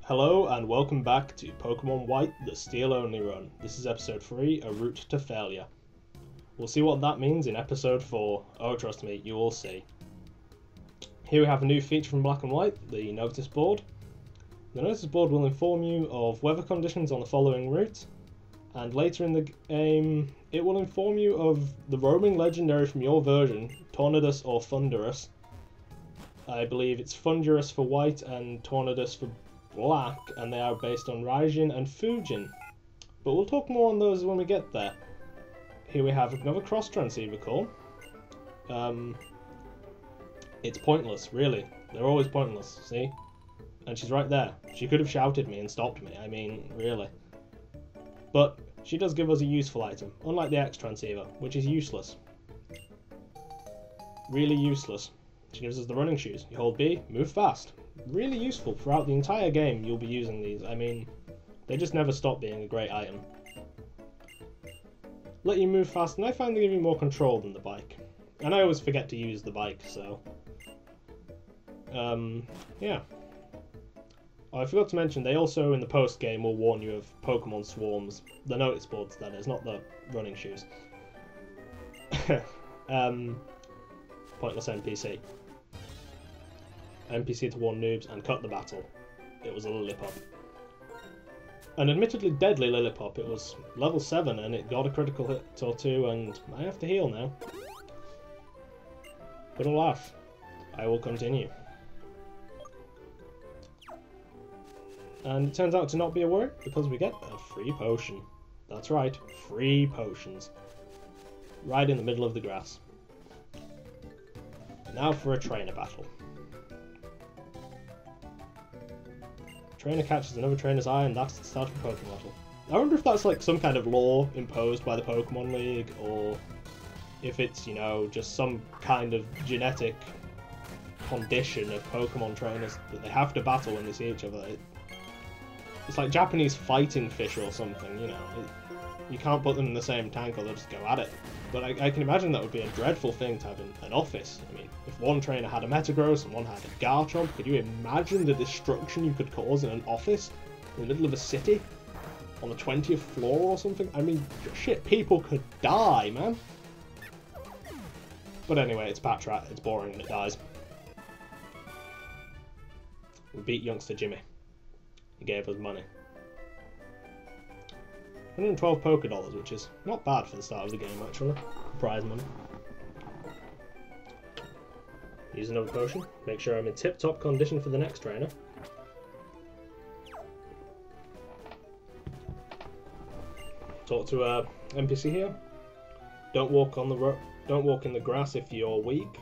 Hello and welcome back to Pokemon White, the Steel Only Run. This is episode 3, A Route to Failure. We'll see what that means in episode 4. Oh, trust me, you will see. Here we have a new feature from Black and White, the notice board. The notice board will inform you of weather conditions on the following route, and later in the game, it will inform you of the roaming legendary from your version, Tornadus or Thundurus. I believe it's Thundurus for white and Tornadus for black, and they are based on Raijin and Fujin. But we'll talk more on those when we get there. Here we have another cross transceiver call. It's pointless, really. They're always pointless, see? And she's right there. She could have shouted me and stopped me, I mean, really. But she does give us a useful item, unlike the X transceiver, which is useless. Really useless. She gives us the running shoes. You hold B, move fast. Really useful throughout the entire game. You'll be using these. I mean, they just never stop being a great item. Let you move fast, and I find they give you more control than the bike. And I always forget to use the bike, so... yeah. Oh, I forgot to mention, they also, in the post-game, will warn you of Pokemon swarms. The notice boards, that is, not the running shoes. Pointless NPC. NPC to warn noobs and cut the battle. It was a Lillipop. An admittedly deadly Lillipop. It was level 7 and it got a critical hit or two, and I have to heal now. But alas, I will continue. And it turns out to not be a worry because we get a free potion. That's right, free potions. Right in the middle of the grass. Now for a trainer battle. Trainer catches another trainer's eye, and that's the start of a Pokemon battle. I wonder if that's like some kind of law imposed by the Pokemon League, or if it's, you know, just some kind of genetic condition of Pokemon trainers that they have to battle when they see each other. It's like Japanese fighting fish or something, you know. You can't put them in the same tank or they'll just go at it. But I can imagine that would be a dreadful thing to have in an office. I mean, if one trainer had a Metagross and one had a Garchomp, could you imagine the destruction you could cause in an office in the middle of a city? On the 20th floor or something? I mean, shit, people could die, man. But anyway, it's Patrat, it's boring and it dies. We beat youngster Jimmy. He gave us money. 112 Pokédollars, which is not bad for the start of the game, actually. Prize money. Use another potion. Make sure I'm in tip-top condition for the next trainer. Talk to a NPC here. Don't walk on the don't walk in the grass if you're weak.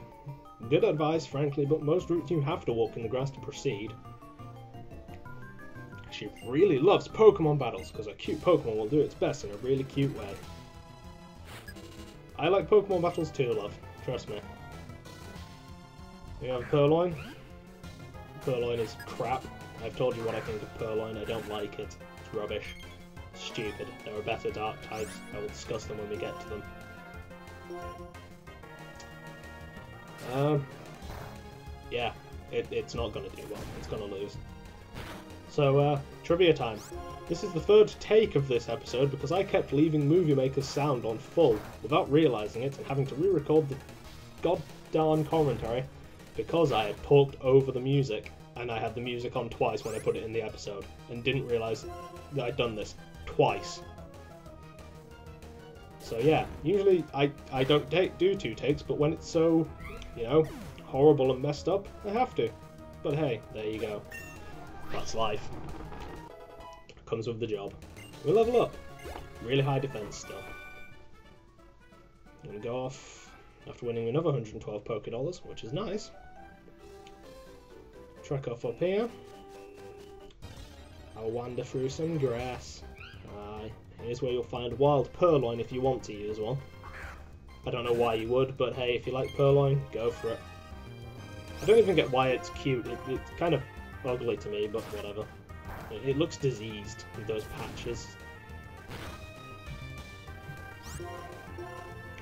Good advice, frankly, but most routes you have to walk in the grass to proceed. She really loves Pokemon battles, because a cute Pokemon will do its best in a really cute way. I like Pokemon battles too, love. Trust me. We have Purloin. Purloin is crap. I've told you what I think of Purloin. I don't like it. It's rubbish. Stupid. There are better dark types. I will discuss them when we get to them. Yeah, it's not going to do well. It's going to lose. So, trivia time. This is the third take of this episode because I kept leaving MovieMaker's sound on full without realising it and having to re-record the goddamn commentary because I had talked over the music and I had the music on twice when I put it in the episode and didn't realise that I'd done this twice. So yeah, usually I don't do 2 takes, but when it's so, you know, horrible and messed up, I have to. But hey, there you go. That's life. Comes with the job. We level up. Really high defense still. And go off after winning another 112 Pokédollars, which is nice. Trek off up here. I'll wander through some grass. Aye. Here's where you'll find wild Purloin if you want to use one. I don't know why you would, but hey, if you like Purloin, go for it. I don't even get why it's cute. It's kind of ugly to me, but whatever. It looks diseased with those patches.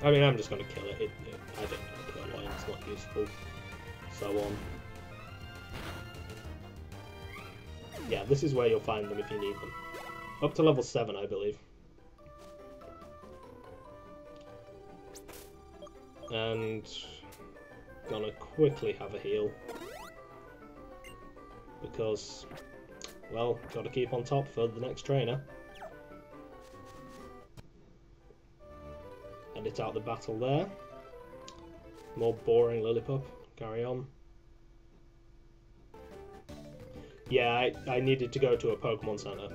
I mean, I'm just going to kill it. I don't know Purloin, it's not useful. So on. Yeah, this is where you'll find them if you need them. Up to level 7, I believe. And gonna quickly have a heal. Because, well, gotta keep on top for the next trainer. Edit out the battle there. More boring Lillipup. Carry on. Yeah, I needed to go to a Pokemon Center.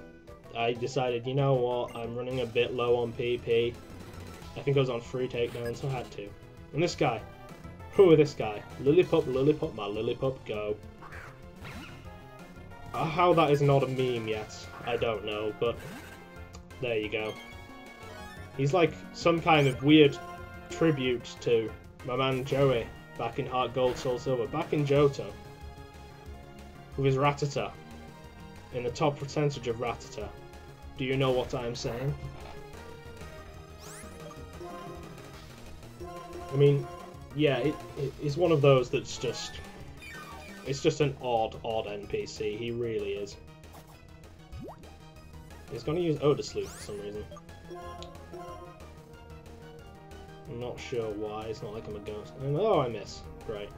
I decided, you know what, I'm running a bit low on PP. I think I was on 3 takedowns, so I had to. And this guy. Who is this guy? Lillipup, Lillipup, my Lillipup, go. How that is not a meme yet, I don't know, but there you go. He's like some kind of weird tribute to my man Joey back in Heart Gold, Soul Silver, back in Johto, with his Rattata, in the top percentage of Rattata. Do you know what I'm saying? I mean, yeah, it's one of those that's just... It's just an odd NPC, he really is. He's gonna use Odor Sleuth for some reason. I'm not sure why, it's not like I'm a ghost. Oh, I miss. Great.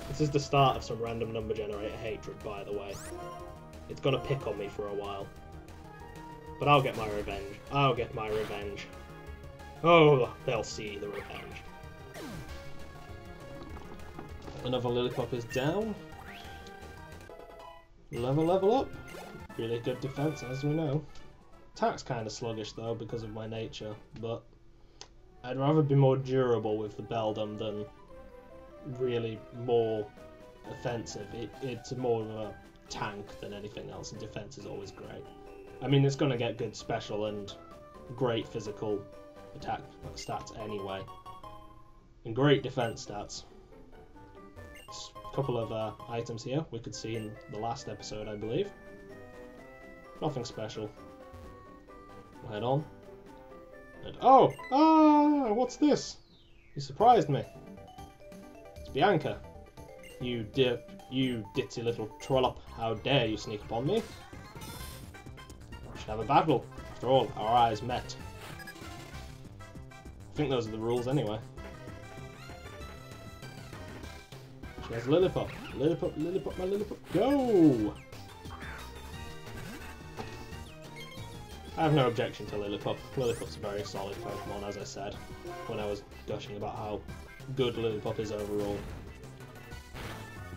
This is the start of some random number generator hatred, by the way. It's gonna pick on me for a while. But I'll get my revenge. I'll get my revenge. Oh, they'll see the revenge. Another Lillipup is down. Level up. Really good defense, as we know. Attack's kind of sluggish, though, because of my nature, but I'd rather be more durable with the Beldum than really more offensive. It's more of a tank than anything else, and defense is always great. I mean, it's going to get good special and great physical attack stats anyway, and great defense stats. A couple of items here we could see in the last episode, I believe. Nothing special. We'll head on. And oh! What's this? You surprised me. It's Bianca. You ditzy little trollop. How dare you sneak upon me? We should have a battle. After all, our eyes met. I think those are the rules anyway. She has Lillipup. Lillipup, Lillipup, my Lillipup. Go! I have no objection to Lillipup. Lillipup's a very solid Pokemon, as I said, when I was gushing about how good Lillipup is overall.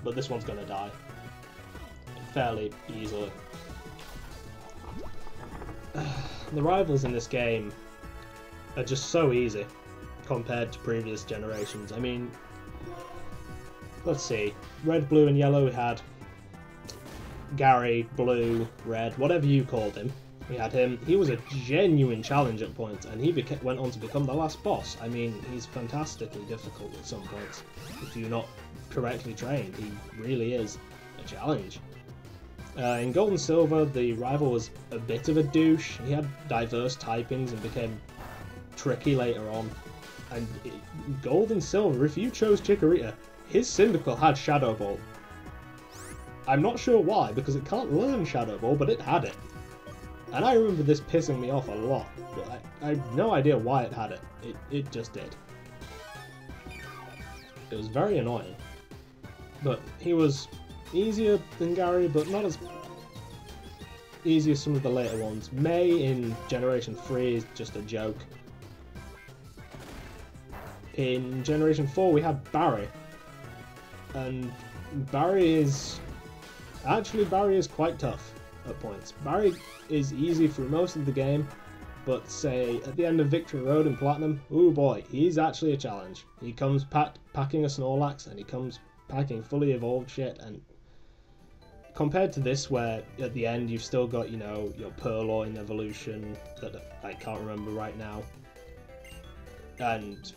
But this one's gonna die. Fairly easily. The rivals in this game are just so easy compared to previous generations. I mean, let's see. Red, blue, and yellow we had Gary, blue, red, whatever you called him. We had him. He was a genuine challenge at points, and he went on to become the last boss. I mean, he's fantastically difficult at some points. If you're not correctly trained, he really is a challenge. In Gold and Silver, the rival was a bit of a douche. He had diverse typings and became tricky later on. And Gold and Silver, if you chose Chikorita, his Cyndaquil had Shadow Ball. I'm not sure why, because it can't learn Shadow Ball, but it had it. And I remember this pissing me off a lot, but I have no idea why it had it. It just did. It was very annoying. But he was easier than Gary, but not as easy as some of the later ones. May in Generation 3 is just a joke. In Generation 4 we had Barry. And Barry is quite tough at points. Barry is easy for most of the game, but say at the end of Victory Road in Platinum, oh boy, he's actually a challenge. He comes packing a Snorlax, and he comes packing fully evolved shit, and compared to this where at the end you've still got, you know, your Purloin evolution that I can't remember right now, and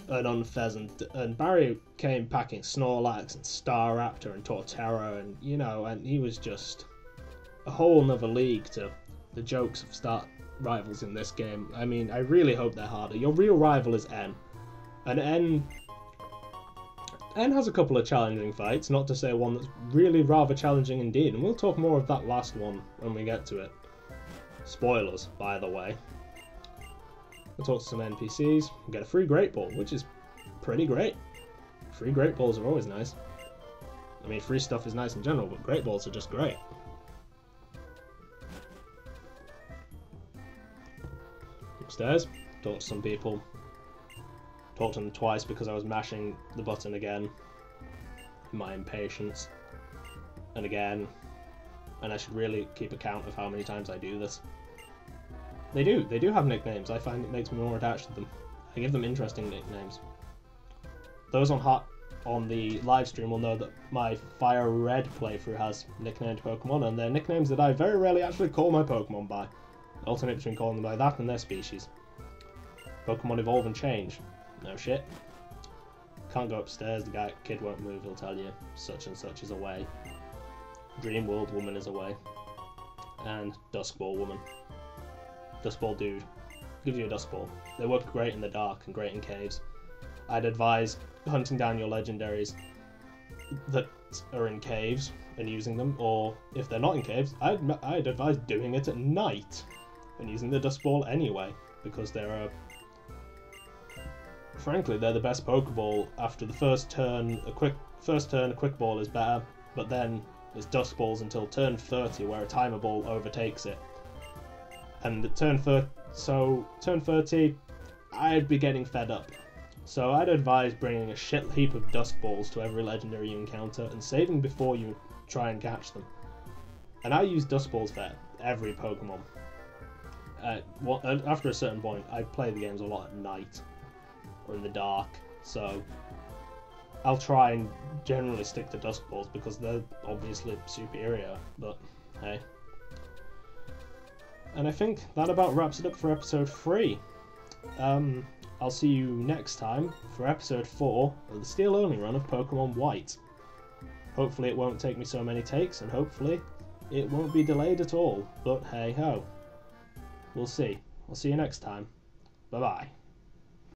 an Unpheasant, and Barry came packing Snorlax and Staraptor and Torterra, and you know, and he was just a whole nother league to the jokes of start rivals in this game. I mean, I really hope they're harder. Your real rival is N, and and has a couple of challenging fights, not to say one that's really rather challenging indeed, and we'll talk more of that last one when we get to it. Spoilers, by the way. We'll talk to some NPCs, we'll get a free Great Ball, which is pretty great. Free Great Balls are always nice. I mean, free stuff is nice in general, but Great Balls are just great. Upstairs, talk to some people. Talked to them twice because I was mashing the button again. My impatience. And again. And I should really keep account of how many times I do this. They do have nicknames. I find it makes me more attached to them. I give them interesting nicknames. Those on the live stream will know that my Fire Red playthrough has nicknamed Pokemon, and they're nicknames that I very rarely actually call my Pokemon by. I alternate between calling them by that and their species. Pokemon evolve and change. No shit. Can't go upstairs, the kid won't move, he'll tell you such and such is away. Dream World Woman is away. And Duskball Woman. Duskball Dude. Gives you a Duskball. They work great in the dark and great in caves. I'd advise hunting down your legendaries that are in caves and using them, or if they're not in caves, I'd advise doing it at night and using the Duskball anyway, because they're frankly, they're the best Pokeball. After the first turn, a quick ball is better, but then it's Dusk Balls until turn 30, where a timer ball overtakes it. And at turn 30, I'd be getting fed up. So I'd advise bringing a shit heap of Dusk Balls to every legendary you encounter and saving before you try and catch them. And I use Dusk Balls for every Pokemon. After a certain point, I play the games a lot at night. Or in the dark, so I'll try and generally stick to Dusk Balls because they're obviously superior, but hey. And I think that about wraps it up for episode 3. I'll see you next time for episode 4 of the Steel Only run of Pokemon White. Hopefully it won't take me so many takes, and hopefully it won't be delayed at all, but hey ho. We'll see. I'll see you next time. Bye bye.